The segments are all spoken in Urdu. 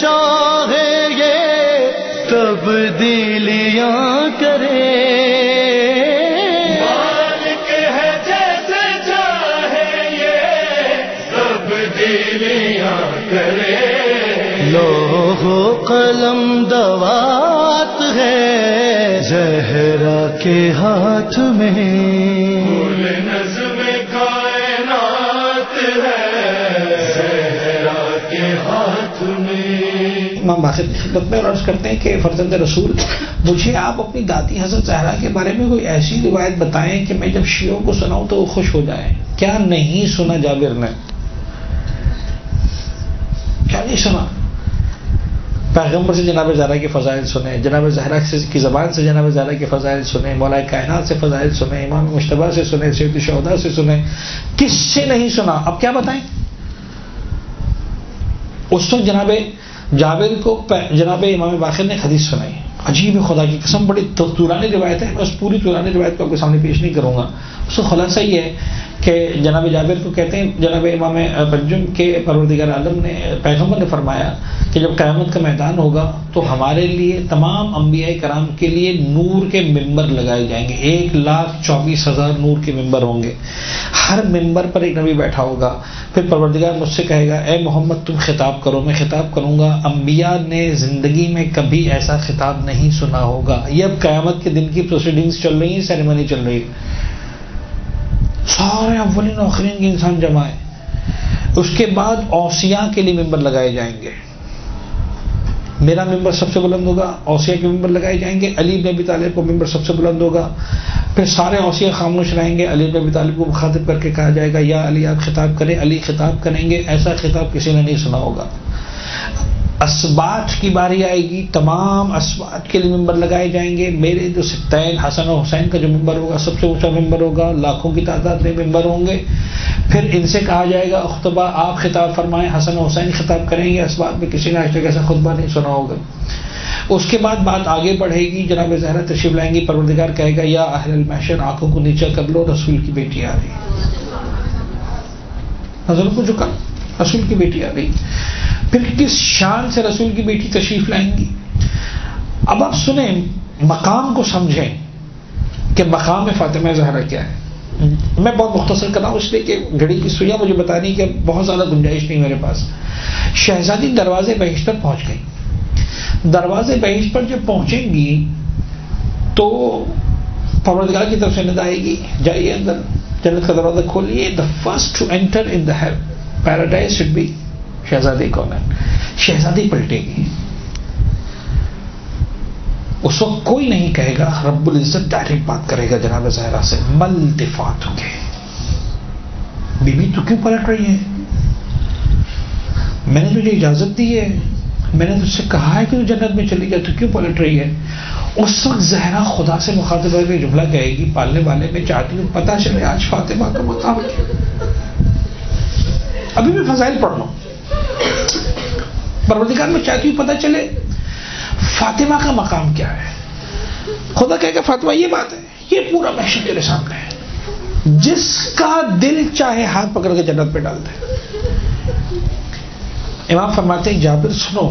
چاہے یہ تبدیلیاں کرے، مالک ہے جیسے چاہے یہ تبدیلیاں کرے، لوح و قلم دوات ہے زہرا کے ہاتھ میں، پھول نظم کائنات ہے زہرا کے ہاتھ میں۔ امام باقر کی خدمت میں عرض کرتے ہیں کہ فرزند رسول، مجھے آپ اپنی دادی حضرت زہرا کے بارے میں کوئی ایسی روایت بتائیں کہ میں جب شیعوں کو سناؤں تو وہ خوش ہو جائیں۔ کیا نہیں سنا جابر نے؟ کیا نہیں سنا؟ پیغمبر سے جناب زہرا کے فضائل سنے، جناب زہرا کی زبان سے جناب زہرا کے فضائل سنے، مولا کائنات سے فضائل سنے، امام مجتبیٰ سے سنے، سید الشہداء سے سنے، کس سے نہیں سنا؟ اب کیا بتائیں؟ اس وقت جناب جابر کو جناب امام باقر نے حدیث سنائی، عجیب ہے، خدا کی قسم بڑی طولانی روایت ہے، میں اس پوری طولانی روایت کو آپ کے سامنے پیش نہیں کروں گا۔ اس کا خلاصہ یہ ہے کہ جناب جابر کو کہتے ہیں جناب امام پنجم کے پروردگار عالم نے، پیغمبر نے فرمایا کہ جب قیامت کا میدان ہوگا تو ہمارے لیے تمام انبیاء کرام کے لیے نور کے ممبر لگائے جائیں گے، 1,24,000 نور کے ممبر ہوں گے، ہر ممبر پر ایک نبی بیٹھا ہوگا۔ پھر پروردگار مجھ سے کہے گا اے محمد تم خطاب کرو، میں خطاب کروں گا، انبیاء نے زندگی میں کبھی ایسا خطاب نہیں سنا ہوگا۔ یہ اب قیامت کے دن کی پروسیڈنگز چل رہی ہیں، سیریمنی چل رہی ہے، سارے اولین آخرین کے انسان جمع ہے۔ اس کے بعد اوصیاء کے لیے ممبر لگائے جائیں گے، میرا ممبر سب سے بلند ہوگا، اوصیاء کے ممبر لگائے جائیں گے، علی بن ابی طالب کو ممبر سب سے بلند ہوگا۔ پھر سارے اوصیاء خاموش رہیں گے، علی بن ابی طالب کو مخاطب کر کے کہا جائے گا یا علی آپ خطاب کریں، علی خطاب کریں گے، ایسا خطاب کسی نے نہیں سنا ہوگا۔ اسباط کی باری آئے گی، تمام اسباط کے لیے ممبر لگائے جائیں گے، میرے جو ستین حسن و حسین کا جو ممبر ہوگا سب سے اونچا ممبر ہوگا، لاکھوں کی تعداد میں ممبر ہوں گے۔ پھر ان سے کہا جائے گا خطبہ آپ خطاب فرمائیں، حسن و حسین خطاب کریں گے، اسباط میں کسی نے آج تک ایسا خطبہ نہیں سنا ہوگا۔ اس کے بعد بات آگے بڑھے گی، جناب زہرا تشریف لائیں گی، پروردگار کہے گا یا اہل المحشر آنکھوں کو نیچا کر لو، رسول کی بیٹی آ رہی، نظر کو جھکا، رسول کی بیٹی آ گئی۔ پھر کس شان سے رسول کی بیٹی تشریف لائیں گی؟ اب آپ سنیں، مقام کو سمجھیں کہ مقام فاطمہ زہرا کیا ہے۔ میں بہت مختصر کر رہا ہوں اس لیے کہ گھڑی کی سوئیاں مجھے بتانی کہ بہت زیادہ گنجائش نہیں میرے پاس۔ شہزادی دروازے بہشت پر پہنچ گئی، دروازے بہشت پر جب پہنچیں گی تو پروردگار کی طرف سے نداء آئے گی جائیے اندر، جنت کا دروازہ کھولیے، the first to enter in the paradise should be شہزادی کون ہے؟ شہزادی پلٹے گی، اس وقت کوئی نہیں کہے گا، رب العزت ڈائریکٹ بات کرے گا جناب زہرا سے، مل التفات کے، بی بی تو کیوں پلٹ رہی ہے؟ میں نے تجھے اجازت دی ہے، میں نے تجھ سے کہا ہے کہ تو جنت میں چلی جائے، تو کیوں پلٹ رہی ہے؟ اس وقت زہرا خدا سے مخاطب ہو کے جملہ کہے گی، پالنے والے میں چاہتی ہوں پتہ چلے آج فاطمہ کا مقام کیا۔ ابھی بھی فضائل پڑھ لو، پروردگار میں چاہتی ہوں پتہ چلے فاطمہ کا مقام کیا ہے۔ خدا کہے کہ فاطمہ یہ بات ہے، یہ پورا محشر تیرے سامنے ہے، جس کا دل چاہے ہاتھ پکڑ کے جنت پہ ڈال دے۔ امام فرماتے ہیں جابر سنو،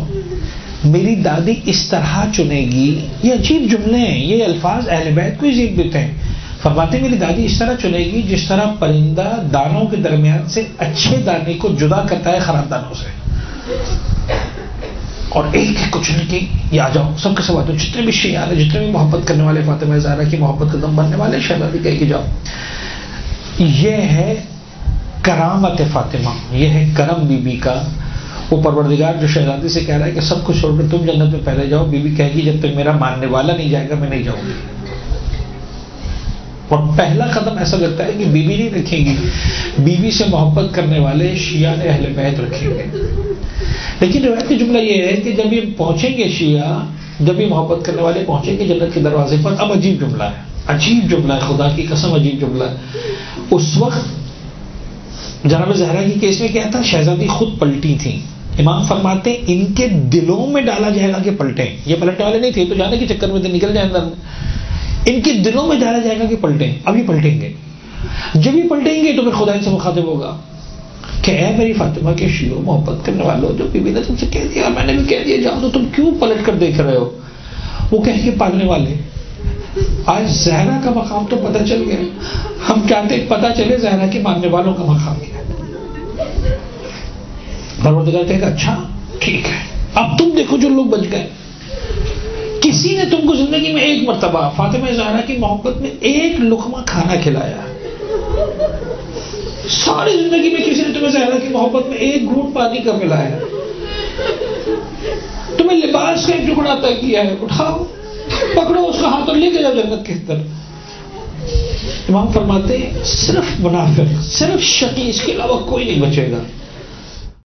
میری دادی اس طرح چنے گی، یہ عجیب جملے ہیں، یہ الفاظ اہل بیت کو عجیب دیتے ہیں۔ فرماتے ہیں میری دادی اس طرح چنے گی جس طرح پرندہ دانوں کے درمیان سے اچھے دانے کو جدا کرتا ہے خراب دانوں سے، اور ایک ایک کو چن کے یہ آ جاؤ سب کے سب آ جاؤ، جتنے بھی شیعہ ہیں، جتنے بھی محبت کرنے والے فاطمہ زہرا کی محبت کا دم بننے والے، شہزادی کہے کہ جاؤ۔ یہ ہے کرامت فاطمہ، یہ ہے کرم بی بی کا۔ وہ پروردگار جو شہزادی سے کہہ رہا ہے کہ سب کچھ چھوڑ کر تم جنت میں پہلے جاؤ، بی بی کہے گی جب تک میرا ماننے والا نہیں جائے گا میں نہیں جاؤں گی۔ اور پہلا قدم ایسا لگتا ہے کہ بی بی نہیں رکھیں گی، بی بی سے محبت کرنے والے شیعہ اہل بیت رکھیں گے۔ لیکن روایت کا جملہ یہ ہے کہ جب یہ پہنچیں گے شیعہ، جب یہ محبت کرنے والے پہنچیں گے جنت کے دروازے پر، اب عجیب جملہ ہے، عجیب جملہ ہے، خدا کی قسم عجیب جملہ ہے۔ اس وقت جناب زہرا کی کیس میں کیا تھا، شہزادی خود پلٹی تھیں۔ امام فرماتے ہیں ان کے دلوں میں ڈالا جائے گا کہ پلٹیں، یہ پلٹنے والے نہیں تھے تو جانے کے چکر میں تو نکل جائیں اندر، ان کے دلوں میں ڈالا جائے گا کہ پلٹیں، اب یہ پلٹیں گے۔ جب یہ پلٹیں گے تو پھر خدا ان سے مخاطب ہوگا کہ اے میری فاطمہ کے شیعوں محبت کرنے والوں، جو بیوی نے تم سے کہہ دیا، میں نے بھی کہہ دیا جاؤ، تو تم کیوں پلٹ کر دیکھ رہے ہو؟ وہ کہیں گے پالنے والے آج زہرا کا مقام تو پتہ چل گیا، ہم چاہتے پتہ چلے زہرا کے ماننے والوں کا مقام کیا ہے۔ پروردگار کہے گا اچھا ٹھیک ہے، اب تم دیکھو جو لوگ بچ گئے، کسی نے تم کو زندگی میں ایک مرتبہ فاطمہ زہرا کی محبت میں ایک لقمہ کھانا کھلایا، ساری زندگی میں کسی نے تمہیں زہرا کی محبت میں ایک گھونٹ پانی کا پلایا، تمہیں لباس کا ایک ٹکڑا طے کیا ہے، اٹھاؤ پکڑو اس کا ہاتھ اور لے کے جاؤ جنت کے طرف۔ امام فرماتے ہیں صرف منافق، صرف شقی، اس کے علاوہ کوئی نہیں بچے گا۔